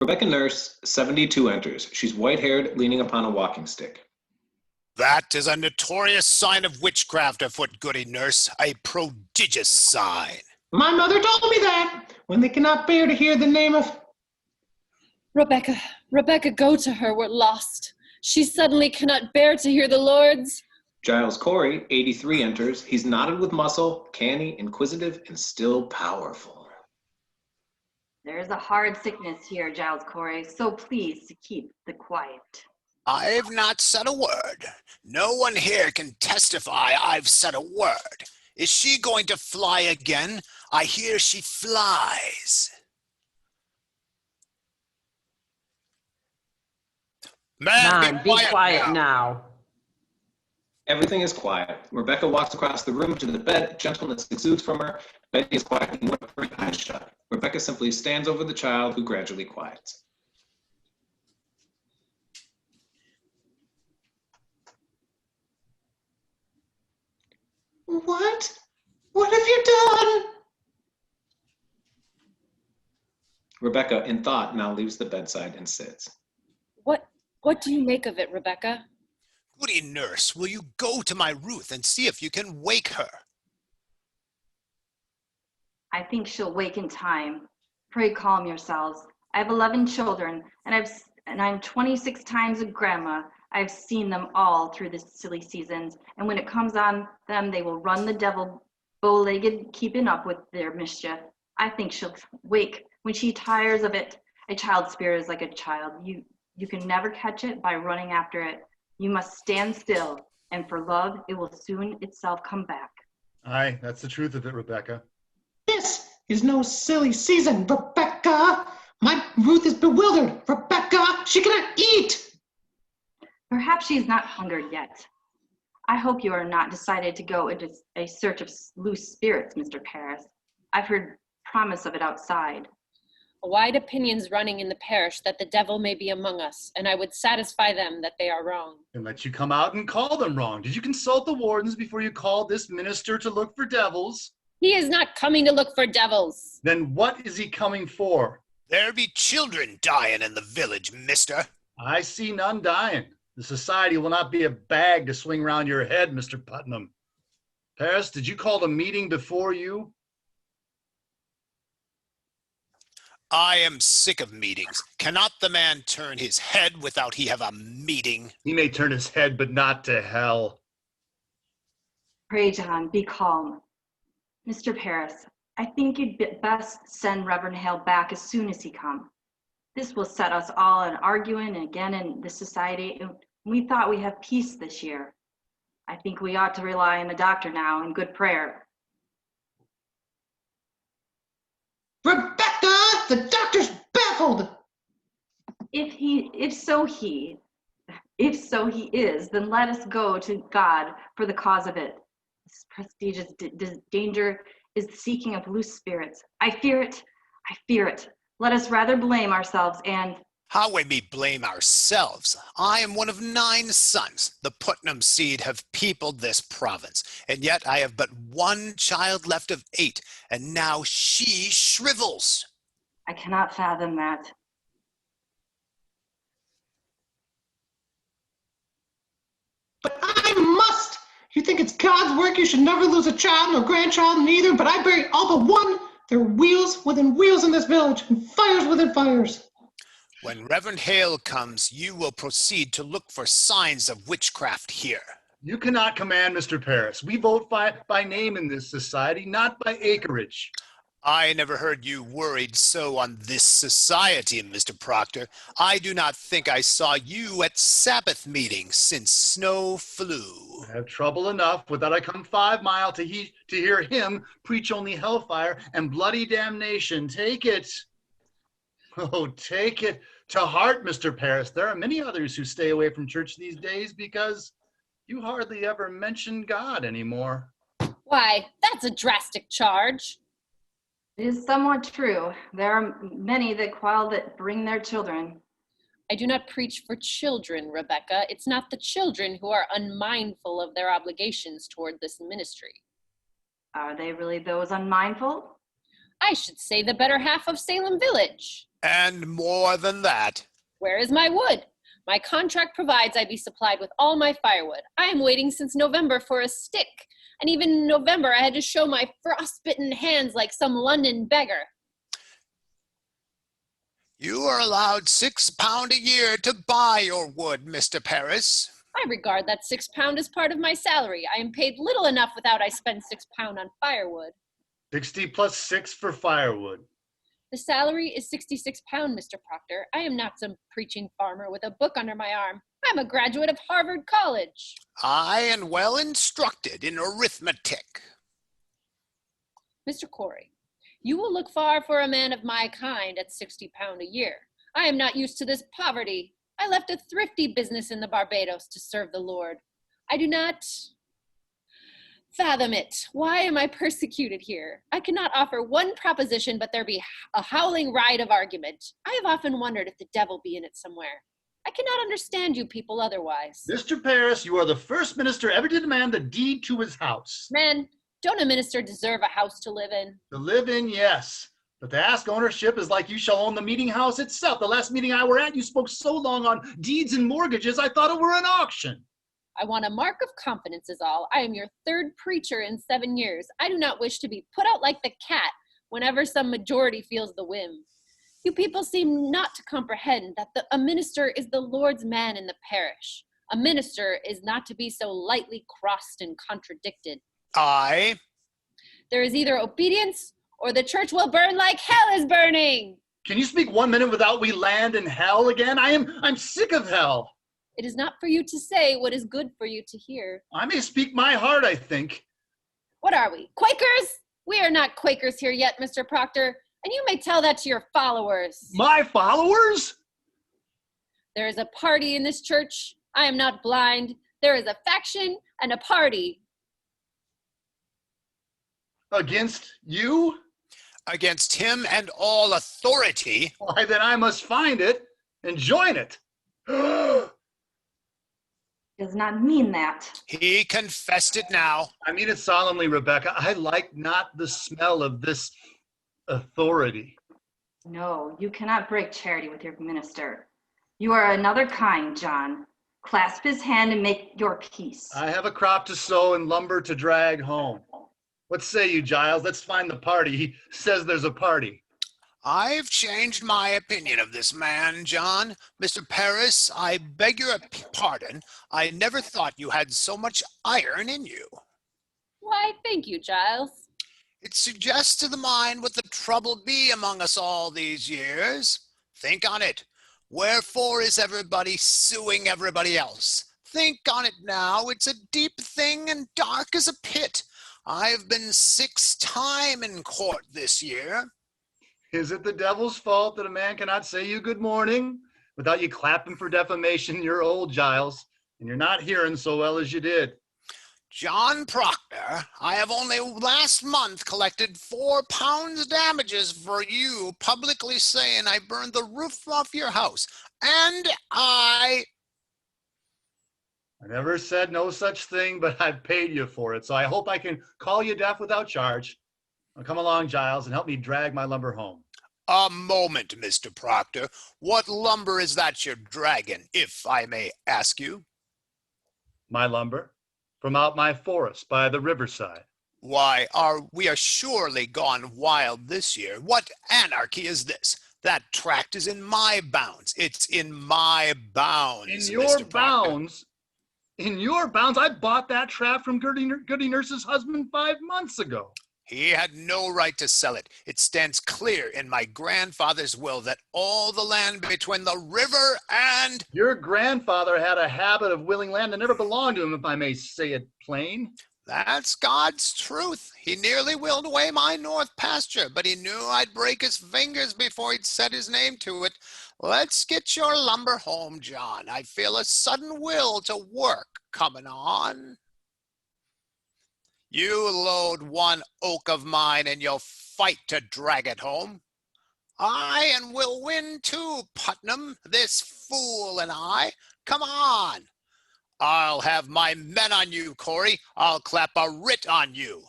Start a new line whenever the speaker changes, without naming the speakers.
Rebecca Nurse, 72, enters. She's white-haired, leaning upon a walking stick.
That is a notorious sign of witchcraft afoot, Goody Nurse, a prodigious sign.
My mother told me that, when they cannot bear to hear the name of...
Rebecca, go to her, we're lost. She suddenly cannot bear to hear the Lord's.
Giles Corey, 83, enters. He's knotted with muscle, canny, inquisitive, and still powerful.
There is a hard sickness here, Giles Corey, so please to keep the quiet.
I've not said a word. No one here can testify I've said a word. Is she going to fly again? I hear she flies.
Man, be quiet now.
Everything is quiet. Rebecca walks across the room to the bed. Gentleness exudes from her. Betty is quiet and with her eyes shut. Rebecca simply stands over the child, who gradually quiets.
What? What have you done?
Rebecca, in thought, now leaves the bedside and sits.
What do you make of it, Rebecca?
Goody Nurse, will you go to my Ruth and see if you can wake her?
I think she'll wake in time. Pray calm yourselves. I have 11 children, and I'm 26 times a grandma. I've seen them all through the silly seasons, and when it comes on them, they will run the devil bow-legged, keeping up with their mischief. I think she'll wake when she tires of it. A child's spirit is like a child. You can never catch it by running after it. You must stand still, and for love, it will soon itself come back.
Aye, that's the truth of it, Rebecca.
This is no silly season, Rebecca. My Ruth is bewildered. Rebecca, she cannot eat.
Perhaps she's not hungered yet. I hope you are not decided to go into a search of loose spirits, Mr. Paris. I've heard promise of it outside.
A wide opinion's running in the parish that the devil may be among us, and I would satisfy them that they are wrong.
And let you come out and call them wrong. Did you consult the wardens before you called this minister to look for devils?
He is not coming to look for devils.
Then what is he coming for?
There be children dying in the village, mister.
I see none dying. The society will not be a bag to swing round your head, Mr. Putnam. Paris, did you call the meeting before you?
I am sick of meetings. Cannot the man turn his head without he have a meeting?
He may turn his head, but not to hell.
Pray, John, be calm. Mr. Paris, I think you'd best send Reverend Hale back as soon as he comes. This will set us all in arguing again in the society. We thought we have peace this year. I think we ought to rely on the doctor now and good prayer.
Rebecca, the doctor's baffled.
If so he is, then let us go to God for the cause of it. This prestigious danger is the seeking of loose spirits. I fear it. Let us rather blame ourselves and...
How we may blame ourselves? I am one of 9 sons. The Putnam seed have peopled this province, and yet I have but 1 child left of 8, and now she shrivels.
I cannot fathom that.
But I must. You think it's God's work? You should never lose a child nor grandchild neither, but I bury all but 1. There are wheels within wheels in this village, and fires within fires.
When Reverend Hale comes, you will proceed to look for signs of witchcraft here.
You cannot command, Mr. Paris. We vote by name in this society, not by acreage.
I never heard you worried so on this society, Mr. Proctor. I do not think I saw you at Sabbath meeting since snow flew.
I have trouble enough with that I come 5 miles to hear him preach only hellfire and bloody damnation. Take it. Oh, take it to heart, Mr. Paris. There are many others who stay away from church these days because you hardly ever mention God anymore.
Why, that's a drastic charge.
It is somewhat true. There are many that bring their children.
I do not preach for children, Rebecca. It's not the children who are unmindful of their obligations toward this ministry.
Are they really those unmindful?
I should say the better half of Salem Village.
And more than that.
Where is my wood? My contract provides I be supplied with all my firewood. I am waiting since November for a stick. And even in November, I had to show my frostbitten hands like some London beggar.
You are allowed £6 a year to buy your wood, Mr. Paris.
I regard that £6 as part of my salary. I am paid little enough without I spend £6 on firewood.
60 plus 6 for firewood.
The salary is £66, Mr. Proctor. I am not some preaching farmer with a book under my arm. I'm a graduate of Harvard College.
I am well instructed in arithmetic.
Mr. Corey, you will look far for a man of my kind at £60 a year. I am not used to this poverty. I left a thrifty business in the Barbados to serve the Lord. I do not fathom it. Why am I persecuted here? I cannot offer one proposition, but there be a howling riot of argument. I have often wondered if the devil be in it somewhere. I cannot understand you people otherwise.
Mr. Paris, you are the first minister ever to demand a deed to his house.
Man, don't a minister deserve a house to live in?
To live in, yes. But to ask ownership is like you shall own the meeting house itself. The last meeting I were at, you spoke so long on deeds and mortgages, I thought it were an auction.
I want a mark of confidence is all. I am your third preacher in 7 years. I do not wish to be put out like the cat whenever some majority feels the whim. You people seem not to comprehend that a minister is the Lord's man in the parish. A minister is not to be so lightly crossed and contradicted.
Aye.
There is either obedience or the church will burn like hell is burning.
Can you speak 1 minute without we land in hell again? I'm sick of hell.
It is not for you to say what is good for you to hear.
I may speak my heart, I think.
What are we, Quakers? We are not Quakers here yet, Mr. Proctor, and you may tell that to your followers.
My followers?
There is a party in this church. I am not blind. There is a faction and a party.
Against you?
Against him and all authority.
Why, then I must find it and join it.
Does not mean that.
He confessed it now.
I mean it solemnly, Rebecca. I like not the smell of this authority.
No, you cannot break charity with your minister. You are another kind, John. Clasp his hand and make your peace.
I have a crop to sow and lumber to drag home. What say you, Giles? Let's find the party. He says there's a party.
I've changed my opinion of this man, John. Mr. Paris, I beg your pardon. I never thought you had so much iron in you.
Why, thank you, Giles.
It suggests to the mind what the trouble be among us all these years. Think on it. Wherefore is everybody suing everybody else? Think on it now. It's a deep thing and dark as a pit. I've been 6 times in court this year.
Is it the devil's fault that a man cannot say you good morning without you clapping for defamation? You're old, Giles, and you're not hearing so well as you did.
John Proctor, I have only last month collected £4 damages for you publicly saying I burned the roof off your house. And I
never said no such thing, but I've paid you for it, so I hope I can call you deaf without charge. Now come along, Giles, and help me drag my lumber home.
A moment, Mr. Proctor. What lumber is that you're dragging, if I may ask you?
My lumber? From out my forest by the riverside.
Why, we are surely gone wild this year. What anarchy is this? That tract is in my bounds. It's in my bounds,
In your
Mr. Proctor.
bounds? In your bounds? I bought that tract from Goody Nurse's husband 5 months ago.
He had no right to sell it. It stands clear in my grandfather's will that all the land between the river and...
Your grandfather had a habit of willing land that never belonged to him, if I may say it plain.
That's God's truth. He nearly willed away my north pasture, but he knew I'd break his fingers before he'd set his name to it. Let's get your lumber home, John. I feel a sudden will to work coming on. You load 1 oak of mine and you'll fight to drag it home. Aye, and we'll win too, Putnam, this fool and I. Come on. I'll have my men on you, Corey. I'll clap a writ on you.